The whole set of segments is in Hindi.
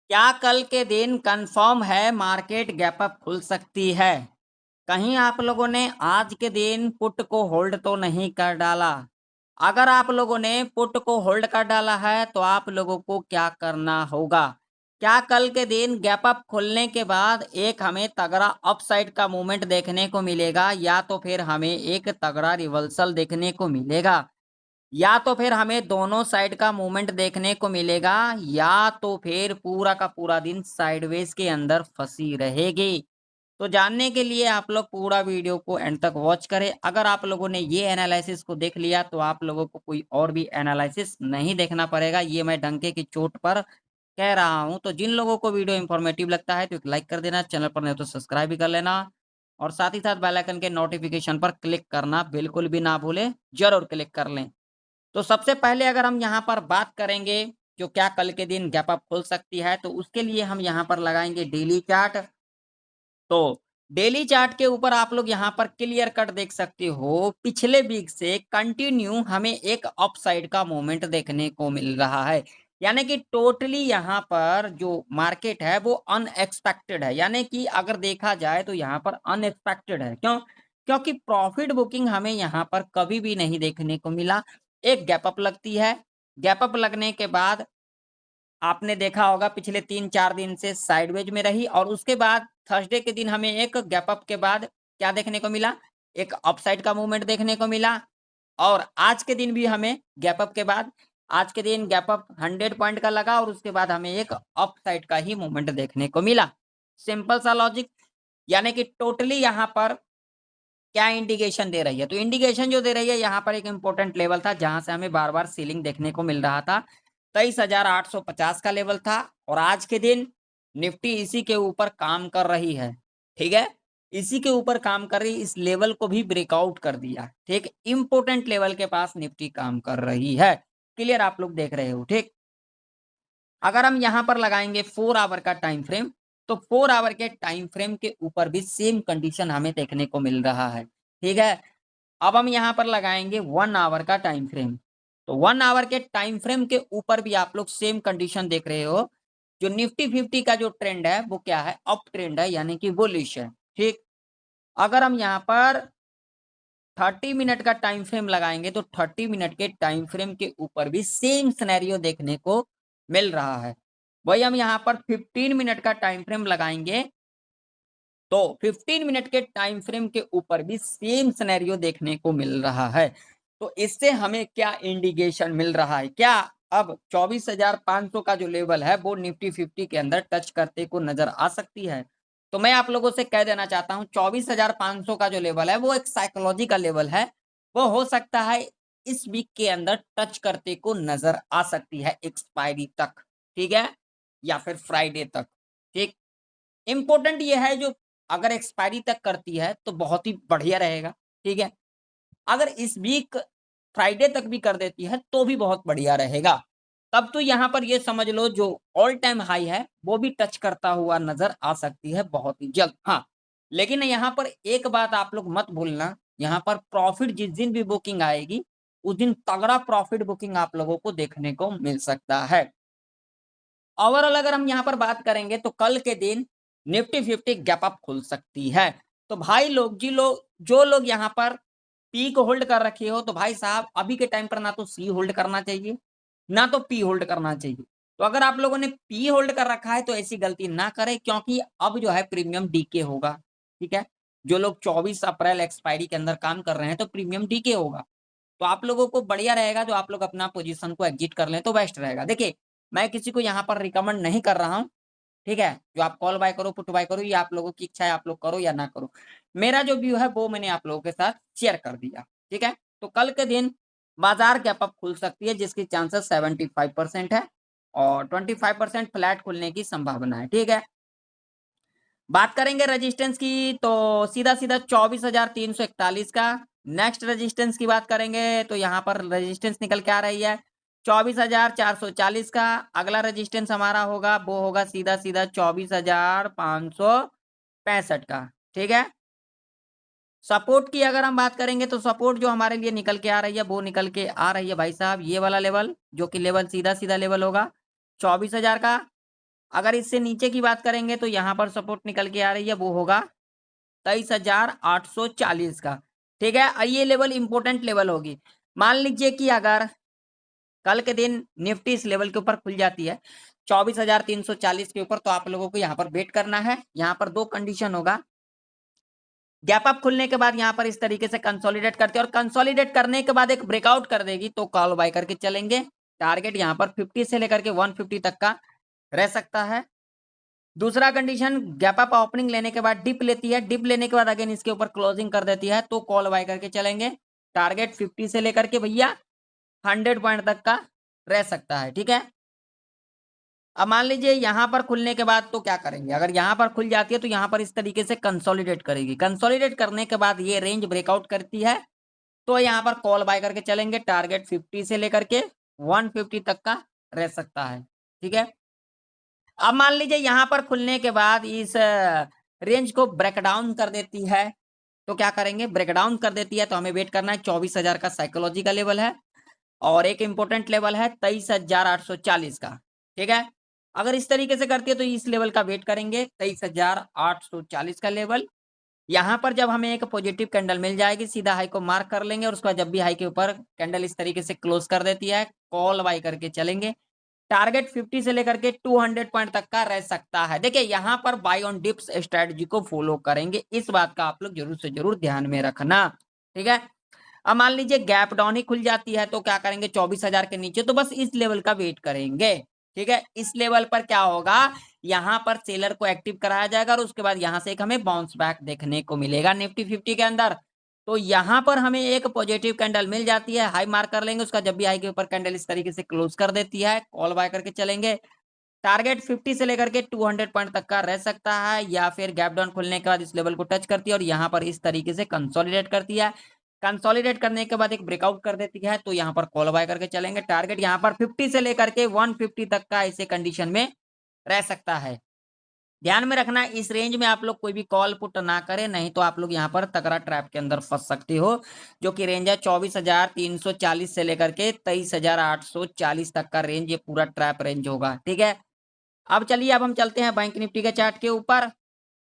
क्या कल के दिन कंफर्म है मार्केट गैप अप खुल सकती है? कहीं आप लोगों ने आज के दिन पुट को होल्ड तो नहीं कर डाला? अगर आप लोगों ने पुट को होल्ड कर डाला है तो आप लोगों को क्या करना होगा? क्या कल के दिन गैप अप खुलने के बाद एक हमें तगड़ा अपसाइड का मूवमेंट देखने को मिलेगा या तो फिर हमें एक तगड़ा रिवर्सल देखने को मिलेगा? या तो फिर हमें दोनों साइड का मूवमेंट देखने को मिलेगा या तो फिर पूरा का पूरा दिन साइडवेज के अंदर फंसी रहेगी। तो जानने के लिए आप लोग पूरा वीडियो को एंड तक वॉच करें। अगर आप लोगों ने ये एनालिसिस को देख लिया तो आप लोगों को कोई और भी एनालिसिस नहीं देखना पड़ेगा। ये मैं डंके की चोट पर कह रहा हूँ। तो जिन लोगों को वीडियो इन्फॉर्मेटिव लगता है तो एक लाइक कर देना, चैनल पर नहीं तो सब्सक्राइब भी कर लेना और साथ ही साथ बेल आइकन के नोटिफिकेशन पर क्लिक करना बिल्कुल भी ना भूलें, जरूर क्लिक कर लें। तो सबसे पहले अगर हम यहाँ पर बात करेंगे जो क्या कल के दिन गैप अप खुल सकती है तो उसके लिए हम यहाँ पर लगाएंगे डेली चार्ट। तो डेली चार्ट के ऊपर आप लोग यहाँ पर क्लियर कट देख सकते हो, पिछले वीक से कंटिन्यू हमें एक अपसाइड का मूवमेंट देखने को मिल रहा है। यानी कि टोटली यहाँ पर जो मार्केट है वो अनएक्सपेक्टेड है, यानी कि अगर देखा जाए तो यहाँ पर अनएक्सपेक्टेड है। क्यों? क्योंकि प्रॉफिट बुकिंग हमें यहाँ पर कभी भी नहीं देखने को मिला। एक गैप अप लगती है, गैप अप लगने के बाद आपने देखा होगा पिछले 3-4 दिन से साइडवेज में रही और उसके बाद थर्सडे के दिन हमें एक गैप अप के बाद क्या देखने को मिला? एक अपसाइड का मूवमेंट देखने को मिला और आज के दिन भी हमें गैप अप के बाद आज के दिन गैप अप 100 पॉइंट का लगा और उसके बाद हमें एक अपसाइड का ही मूवमेंट देखने को मिला। सिंपल सा लॉजिक, यानी कि टोटली यहाँ पर क्या इंडिकेशन दे रही है? तो इंडिकेशन जो दे रही है यहाँ पर एक इंपॉर्टेंट लेवल था जहां से हमें बार-बार सीलिंग देखने को मिल रहा था। 23,850 का लेवल था और आज के दिन निफ्टी इसी के ऊपर काम कर रही है। ठीक है? इसी के ऊपर काम कर रही, इस लेवल को भी ब्रेकआउट कर दिया। ठीक? इंपॉर्टेंट लेवल के पास निफ्टी काम कर रही है। क्लियर आप लोग देख रहे हो, ठीक? अगर हम यहाँ पर लगाएंगे 4 आवर का टाइम फ्रेम तो 4 आवर के टाइम फ्रेम के ऊपर भी सेम कंडीशन हमें देखने को मिल रहा है। ठीक है? अब हम यहाँ पर लगाएंगे 1 आवर का टाइम फ्रेम। तो 1 आवर के टाइम फ्रेम के ऊपर भी आप लोग सेम कंडीशन देख रहे हो। जो निफ्टी 50 का जो ट्रेंड है वो क्या है? अप ट्रेंड है, यानी कि बुलिश है। ठीक? अगर हम यहाँ पर 30 मिनट का टाइम फ्रेम लगाएंगे तो 30 मिनट के टाइम फ्रेम के ऊपर भी सेम सिनेरियो देखने को मिल रहा है। वही हम यहाँ पर 15 मिनट का टाइम फ्रेम लगाएंगे तो 15 मिनट के टाइम फ्रेम के ऊपर भी सेम सिनेरियो देखने को मिल रहा है। तो इससे हमें क्या इंडिकेशन मिल रहा है? क्या अब 24,500 का जो लेवल है वो निफ्टी 50 के अंदर टच करते को नजर आ सकती है? तो मैं आप लोगों से कह देना चाहता हूं 24,500 का जो लेवल है वो एक साइकोलॉजी का लेवल है। वो हो सकता है इस वीक के अंदर टच करते को नजर आ सकती है एक्सपायरी तक। ठीक है? या फिर फ्राइडे तक। ठीक? इम्पोर्टेंट ये है जो अगर एक्सपायरी तक करती है तो बहुत ही बढ़िया रहेगा। ठीक है? अगर इस वीक फ्राइडे तक भी कर देती है तो भी बहुत बढ़िया रहेगा। तब तो यहाँ पर ये समझ लो जो ऑल टाइम हाई है वो भी टच करता हुआ नज़र आ सकती है बहुत ही जल्द। हाँ, लेकिन यहाँ पर एक बात आप लोग मत भूलना, यहाँ पर प्रॉफिट जिस दिन भी बुकिंग आएगी, उस दिन तगड़ा प्रॉफिट बुकिंग आप लोगों को देखने को मिल सकता है। ओवरऑल अगर हम यहाँ पर बात करेंगे तो कल के दिन निफ्टी 50 गैप अप खुल सकती है। तो भाई लोग जो लोग यहाँ पर पी को होल्ड कर रखे हो तो भाई साहब अभी के टाइम पर ना तो सी होल्ड करना चाहिए ना तो पी होल्ड करना चाहिए। तो अगर आप लोगों ने पी होल्ड कर रखा है तो ऐसी गलती ना करें क्योंकि अब जो है प्रीमियम डीके होगा। ठीक है? जो लोग 24 अप्रैल एक्सपायरी के अंदर काम कर रहे हैं तो प्रीमियम डीके होगा। तो आप लोगों को बढ़िया रहेगा जो आप लोग अपना पोजीशन को एग्जिट कर लें तो बेस्ट रहेगा। देखिए, मैं किसी को यहाँ पर रिकमेंड नहीं कर रहा हूँ, ठीक है? जो आप कॉल बाय करो, पुट बाय करो, ये आप लोगों की इच्छा है, आप लोग करो या ना करो। मेरा जो व्यू है वो मैंने आप लोगों के साथ शेयर कर दिया, ठीक है? तो कल के दिन बाजार गैप अप खुल सकती है जिसकी चांसेस 75% है और 25% फ्लैट खुलने की संभावना है, ठीक है? बात करेंगे रेजिस्टेंस की तो सीधा-सीधा 24,341 का। नेक्स्ट रेजिस्टेंस की बात करेंगे तो यहाँ पर रेजिस्टेंस निकल के आ रही है 24,440 का। अगला रेजिस्टेंस हमारा होगा वो होगा सीधा-सीधा 24,565 का। ठीक है? सपोर्ट की अगर हम बात करेंगे तो सपोर्ट जो हमारे लिए निकल के आ रही है वो निकल के आ रही है भाई साहब ये वाला लेवल, जो कि लेवल सीधा-सीधा लेवल होगा 24,000 का। अगर इससे नीचे की बात करेंगे तो यहाँ पर सपोर्ट निकल के आ रही है, वो होगा 23,840 का। ठीक है, ये लेवल इंपॉर्टेंट लेवल होगी। मान लीजिए कि अगर कल के दिन निफ्टी इस लेवल के ऊपर खुल जाती है 24,340 के ऊपर, तो आप लोगों को यहाँ पर वेट करना है। यहाँ पर दो कंडीशन होगा। गैप अप खुलने के बाद यहाँ पर इस तरीके से कंसोलिडेट करते हैं और कंसोलिडेट करने के बाद एक ब्रेकआउट कर देगी तो कॉल बाय करके चलेंगे। टारगेट यहाँ पर 50 से लेकर के 150 तक का रह सकता है। दूसरा कंडीशन, गैप अप ओपनिंग लेने के बाद डिप लेती है, डिप लेने के बाद अगेन इसके ऊपर क्लोजिंग कर देती है तो कॉल बाय करके चलेंगे। टारगेट 50 से लेकर के भैया 100 पॉइंट तक का रह सकता है। ठीक है, अब मान लीजिए यहां पर खुलने के बाद तो क्या करेंगे, अगर यहां पर खुल जाती है तो यहां पर इस तरीके से कंसोलिडेट करेगी। कंसोलिडेट करने के बाद ये रेंज ब्रेकआउट करती है तो यहां पर कॉल बाय करके चलेंगे। टारगेट 50 से लेकर के 150 तक का रह सकता है। ठीक है, अब मान लीजिए यहां पर खुलने के बाद इस रेंज को ब्रेक डाउन कर देती है तो क्या करेंगे, ब्रेक डाउन कर देती है तो हमें वेट करना है। 24,000 का साइकोलॉजी का लेवल है और एक इंपॉर्टेंट लेवल है 23,840 का। ठीक है, अगर इस तरीके से करती है तो इस लेवल का वेट करेंगे, 23,840 का लेवल। यहाँ पर जब हमें एक पॉजिटिव कैंडल मिल जाएगी सीधा हाई को मार्क कर लेंगे और उसके बाद जब भी हाई के ऊपर कैंडल इस तरीके से क्लोज कर देती है कॉल बाय करके चलेंगे। टारगेट 50 से लेकर के 200 पॉइंट तक का रह सकता है। देखिए यहाँ पर बाय ऑन डिप्स स्ट्रेटजी को फॉलो करेंगे, इस बात का आप लोग जरूर से जरूर ध्यान में रखना। ठीक है, अब मान लीजिए गैप डाउन ही खुल जाती है तो क्या करेंगे, 24,000 के नीचे तो बस इस लेवल का वेट करेंगे। ठीक है, इस लेवल पर क्या होगा, यहाँ पर सेलर को एक्टिव कराया जाएगा और उसके बाद यहाँ से एक हमें बाउंस बैक देखने को मिलेगा निफ्टी 50 के अंदर। तो यहाँ पर हमें एक पॉजिटिव कैंडल मिल जाती है, हाई मार्क कर लेंगे, उसका जब भी हाई के ऊपर कैंडल इस तरीके से क्लोज कर देती है कॉल बाय करके चलेंगे। टारगेट 50 से लेकर के 200 पॉइंट तक का रह सकता है या फिर गैप डाउन खुलने के बाद इस लेवल को टच करती है और यहाँ पर इस तरीके से कंसोलिडेट करती है। कंसोलिडेट करने के बाद एक ब्रेकआउट कर देती है तो यहाँ पर कॉल बाय करके चलेंगे। टारगेट यहाँ पर 50 से लेकर के 150 तक का ऐसे कंडीशन में रह सकता है। ध्यान में रखना, इस रेंज में आप लोग कोई भी कॉल पुट ना करें, नहीं तो आप लोग यहाँ पर तगड़ा ट्रैप के अंदर फंस सकते हो, जो कि रेंज है 24,340 से लेकर के 23,840 तक का रेंज, ये पूरा ट्रैप रेंज होगा। ठीक है, अब चलिए अब हम चलते हैं बैंक निफ्टी के चार्ट के ऊपर।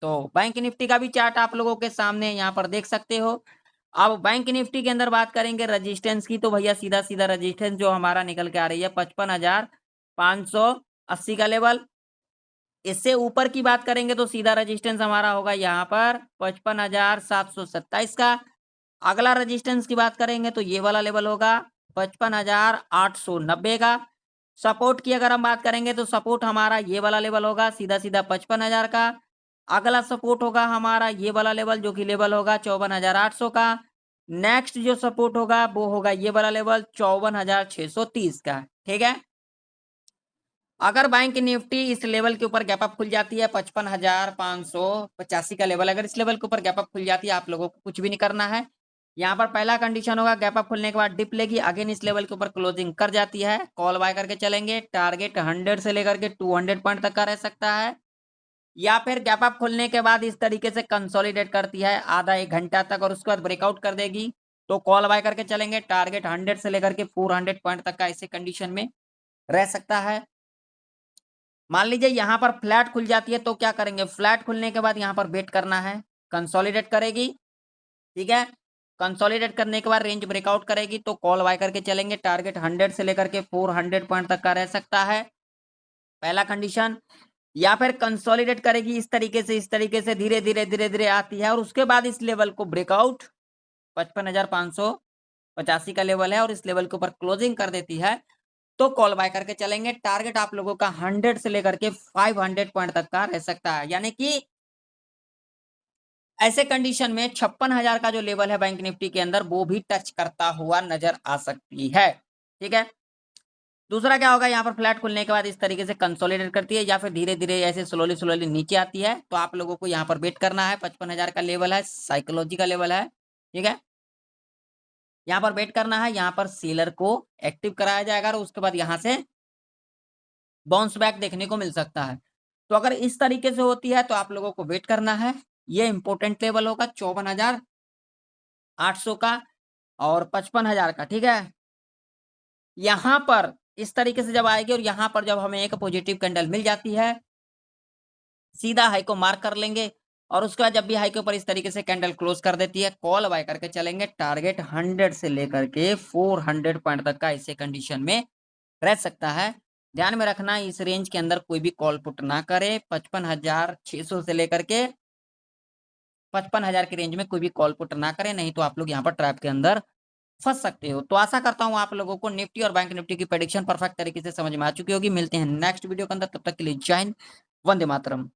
तो बैंक निफ्टी का भी चार्ट आप लोगों के सामने यहाँ पर देख सकते हो। अब बैंक निफ्टी के अंदर बात करेंगे रजिस्टेंस की तो भैया सीधा सीधा रजिस्टेंस जो हमारा निकल के आ रही है 55,580 का लेवल। इससे ऊपर की बात करेंगे तो सीधा रजिस्टेंस हमारा होगा यहाँ पर 55,727 का। अगला रजिस्टेंस की बात करेंगे तो ये वाला लेवल होगा 55,890 का। सपोर्ट की अगर हम बात करेंगे तो सपोर्ट हमारा ये वाला लेवल होगा सीधा सीधा 55,000 का। अगला सपोर्ट होगा हमारा ये वाला लेवल जो कि लेवल होगा 54,800 का। नेक्स्ट जो सपोर्ट होगा वो होगा ये वाला लेवल 54,630 का। ठीक है, अगर बैंक निफ्टी इस लेवल के ऊपर गैप अप खुल जाती है 55,585 का लेवल, अगर इस लेवल के ऊपर गैप अप खुल जाती है आप लोगों को कुछ भी नहीं करना है। यहाँ पर पहला कंडीशन होगा गैप अप खुलने के बाद डिप लेगी, अगेन इस लेवल के ऊपर क्लोजिंग कर जाती है कॉल बाय करके चलेंगे। टारगेट 100 से लेकर के 200 पॉइंट तक का रह सकता है या फिर गैप अप खुलने के बाद इस तरीके से कंसोलिडेट करती है आधा एक घंटा तक और उसके बाद ब्रेकआउट कर देगी तो कॉल बाय करके चलेंगे। टारगेट 100 से लेकर के 400 पॉइंट तक का ऐसे कंडीशन में रह सकता है। मान लीजिए यहाँ पर फ्लैट खुल जाती है तो क्या करेंगे, फ्लैट खुलने के बाद यहाँ पर वेट करना है, कंसोलिडेट करेगी। ठीक है, कंसोलिडेट करने के बाद रेंज ब्रेकआउट करेगी तो कॉल बाय करके चलेंगे। टारगेट 100 से लेकर के 400 पॉइंट तक का रह सकता है, पहला कंडीशन। या फिर कंसोलिडेट करेगी इस तरीके से धीरे धीरे आती है और उसके बाद इस लेवल को ब्रेकआउट 55,585 का लेवल है और इस लेवल के ऊपर क्लोजिंग कर देती है तो कॉल बाय करके चलेंगे। टारगेट आप लोगों का 100 से लेकर के 500 पॉइंट तक का रह सकता है, यानी कि ऐसे कंडीशन में 56,000 का जो लेवल है बैंक निफ्टी के अंदर वो भी टच करता हुआ नजर आ सकती है। ठीक है, दूसरा क्या होगा, यहाँ पर फ्लैट खुलने के बाद इस तरीके से कंसोलिडेट करती है या फिर धीरे धीरे ऐसे स्लोली स्लोली नीचे आती है तो आप लोगों को यहाँ पर वेट करना है। 55,000 का लेवल है, साइकोलॉजी का लेवल है। ठीक है, यहाँ पर वेट करना है, यहाँ पर सेलर को एक्टिव कराया जाएगा और उसके बाद यहाँ से बाउंस बैक देखने को मिल सकता है। तो अगर इस तरीके से होती है तो आप लोगों को वेट करना है, ये इंपॉर्टेंट लेवल होगा 54,800 का और 55,000 का। ठीक है, यहाँ पर इस तरीके से जब आएगी और यहाँ पर जब हमें एक पॉजिटिव कैंडल मिल जाती है सीधा हाई को मार्क कर लेंगे और उसके बाद जब भी हाई के ऊपर इस तरीके से कैंडल क्लोज कर देती है, कॉल बाय करके चलेंगे। टारगेट 100 से लेकर के 400 पॉइंट तक का ऐसे कंडीशन में रह सकता है। ध्यान में रखना, इस रेंज के अंदर कोई भी कॉल पुट ना करे। 55,600 से लेकर के 55,000 की रेंज में कोई भी कॉल पुट ना करें, नहीं तो आप लोग यहाँ पर ट्रैप के अंदर फंस सकते हो। तो आशा करता हूँ आप लोगों को निफ्टी और बैंक निफ्टी की प्रेडिक्शन परफेक्ट तरीके से समझ में आ चुकी होगी। मिलते हैं नेक्स्ट वीडियो के अंदर, तब तक के लिए जय हिंद, वंदे मातरम।